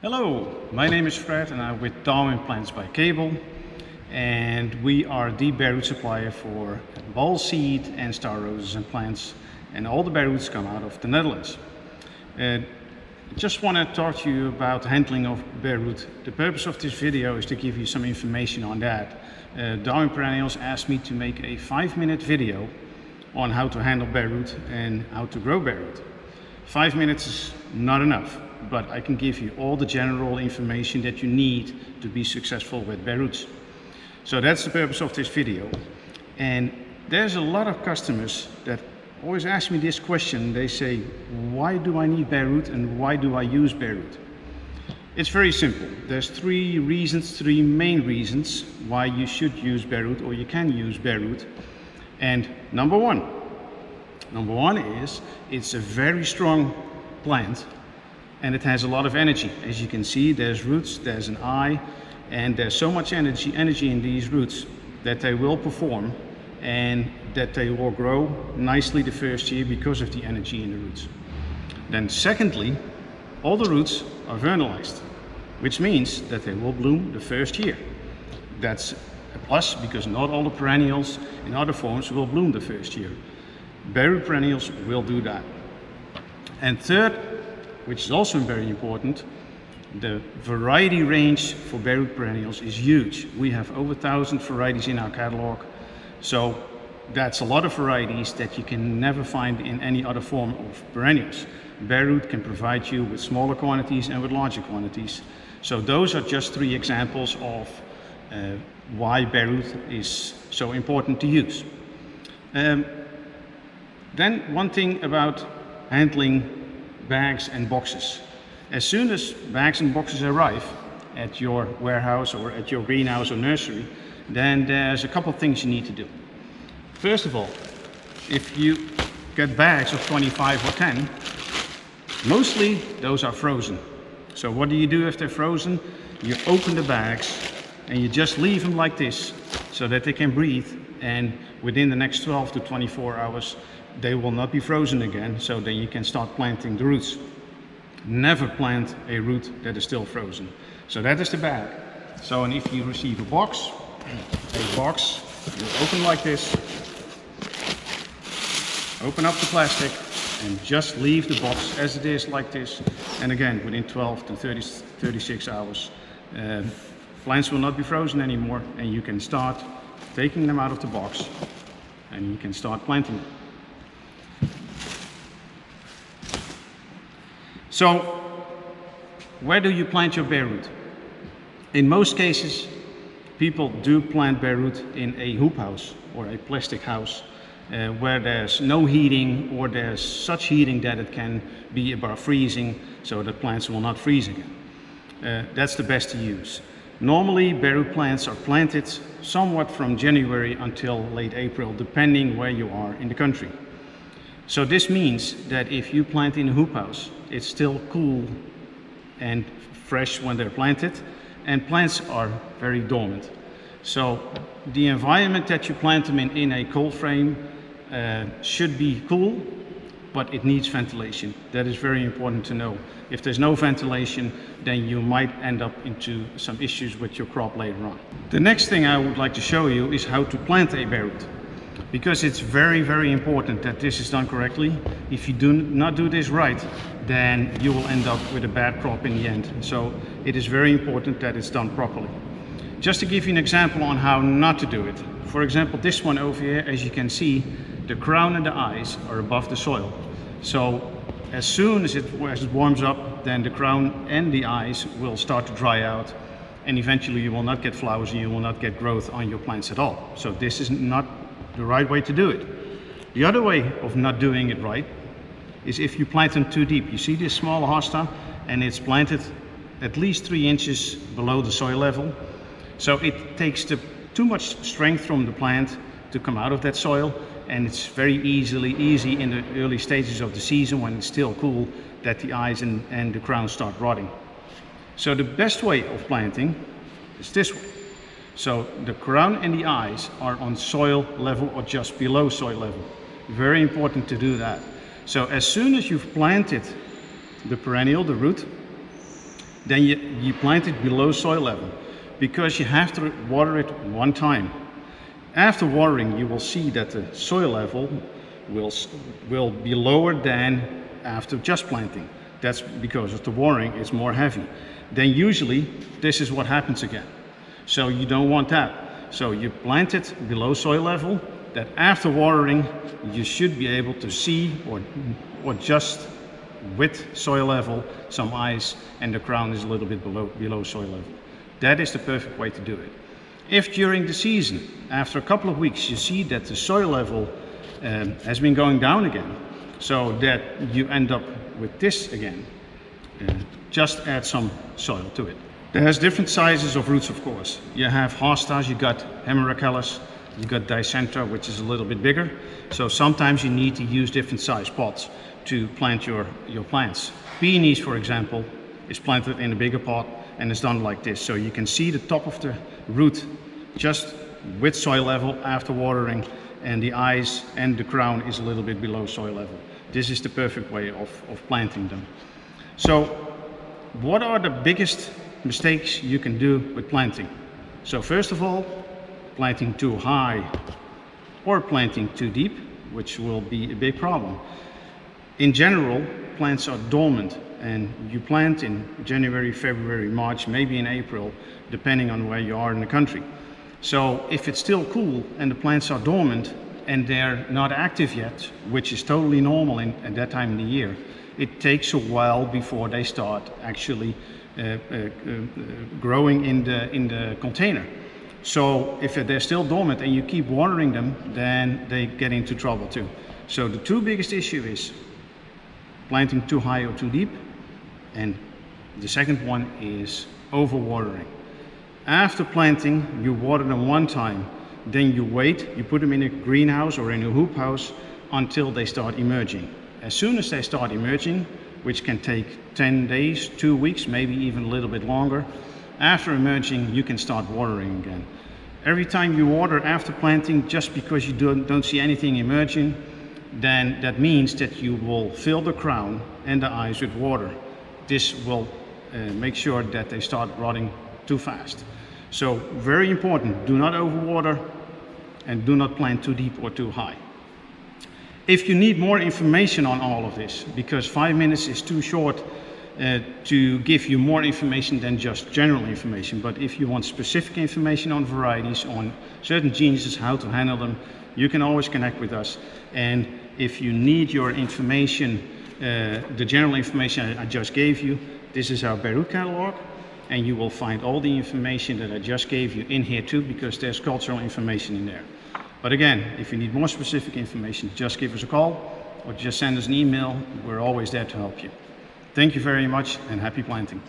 Hello, my name is Fred and I'm with Darwin Plants by Kebol, and we are the bare root supplier for ball seed and star roses and plants, and all the bare roots come out of the Netherlands. Just want to talk to you about handling of bare root. The purpose of this video is to give you some information on that. Darwin Perennials asked me to make a 5-minute video on how to handle bare root and how to grow bare root. 5 minutes is not enough, but I can give you all the general information that you need to be successful with bare roots. So that's the purpose of this video. And there's a lot of customers that always ask me this question. They say, why do I need bare root and why do I use bare root? It's very simple. There's three main reasons why you should use bare root, or you can use bare root. And number one is it's a very strong plant and it has a lot of energy. As you can see, there's roots, there's an eye, and there's so much energy in these roots that they will perform and that they will grow nicely the first year because of the energy in the roots. Then secondly, all the roots are vernalized, which means that they will bloom the first year. That's a plus because not all the perennials in other forms will bloom the first year. Bare root perennials will do that. And third, which is also very important, the variety range for bare root perennials is huge. We have over 1,000 varieties in our catalog, so that's a lot of varieties that you can never find in any other form of perennials. Bare root can provide you with smaller quantities and with larger quantities. So those are just 3 examples of why bare root is so important to use. Then one thing about handling bags and boxes. As soon as bags and boxes arrive at your warehouse or at your greenhouse or nursery, then there's a couple of things you need to do. First of all, if you get bags of 25 or 10, mostly those are frozen. So what do you do if they're frozen? You open the bags and you just leave them like this so that they can breathe, and within the next 12 to 24 hours they will not be frozen again, so then you can start planting the roots. Never plant a root that is still frozen. So that is the bag. So, and if you receive a box you open like this, open up the plastic and just leave the box as it is like this, and again within 12 to 36 hours plants will not be frozen anymore, and you can start taking them out of the box and you can start planting them. So where do you plant your bare root? In most cases people do plant bare root in a hoop house or a plastic house where there's no heating, or there's such heating that it can be above freezing, so the plants will not freeze again. That's the best to use. Normally bare root plants are planted somewhat from January until late April, depending where you are in the country. So this means that if you plant in a hoop house, it's still cool and fresh when they're planted, and plants are very dormant. So the environment that you plant them in a cold frame should be cool, but it needs ventilation. That is very important to know. If there's no ventilation, then you might end up into some issues with your crop later on. The next thing I would like to show you is how to plant a bare root, because it's very, very important that this is done correctly. If you do not do this right, then you will end up with a bad crop in the end. So it is very important that it's done properly. Just to give you an example on how not to do it. For example, this one over here, as you can see, the crown and the eyes are above the soil. So as soon as it warms up, then the crown and the eyes will start to dry out, and eventually you will not get flowers and you will not get growth on your plants at all. So this is not the right way to do it. The other way of not doing it right is if you plant them too deep. You see this small hosta, and it's planted at least 3 inches below the soil level. So it takes too much strength from the plant to come out of that soil, and it's very easy in the early stages of the season, when it's still cool, that the eyes and the crown start rotting. So the best way of planting is this way. So the crown and the eyes are on soil level or just below soil level. Very important to do that. So as soon as you've planted the perennial, the root, then you plant it below soil level, because you have to water it one time. After watering, you will see that the soil level will be lower than after just planting. That's because of the watering, it's more heavy. Then usually this is what happens again. So you don't want that. So you plant it below soil level, that after watering you should be able to see, or just with soil level, some ice, and the crown is a little bit below soil level. That is the perfect way to do it. If during the season, after a couple of weeks, you see that the soil level has been going down again, so that you end up with this again, just add some soil to it. There's different sizes of roots, of course. You have hostas, you got hemerocallis, you got dicentra, which is a little bit bigger. So sometimes you need to use different size pots to plant your plants. Peonies, for example, is planted in a bigger pot and is done like this. So you can see the top of the root just with soil level after watering, and the eyes and the crown is a little bit below soil level. This is the perfect way of planting them. So what are the biggest mistakes you can do with planting? So first of all, planting too high or planting too deep, which will be a big problem. In general, plants are dormant, and you plant in January, February, March, maybe in April, depending on where you are in the country. So if it's still cool and the plants are dormant and they're not active yet, which is totally normal at that time of the year, it takes a while before they start actually growing in the container. So if they're still dormant and you keep watering them, then they get into trouble too. So the two biggest issues is planting too high or too deep, and the second one is overwatering. After planting, you water them one time, then you wait, you put them in a greenhouse or in a hoop house until they start emerging. As soon as they start emerging, which can take 10 days, 2 weeks, maybe even a little bit longer, after emerging, you can start watering again. Every time you water after planting, just because you don't see anything emerging, then that means that you will fill the crown and the eyes with water. This will make sure that they start rotting too fast. So very important, do not overwater and do not plant too deep or too high. If you need more information on all of this, because 5 minutes is too short to give you more information than just general information, but if you want specific information on varieties, on certain genus, how to handle them, you can always connect with us. And if you need your information, the general information I just gave you, this is our Beirut catalog, and you will find all the information that I just gave you in here too, because there's cultural information in there. But again, if you need more specific information, just give us a call or just send us an email. We're always there to help you. Thank you very much, and happy planting.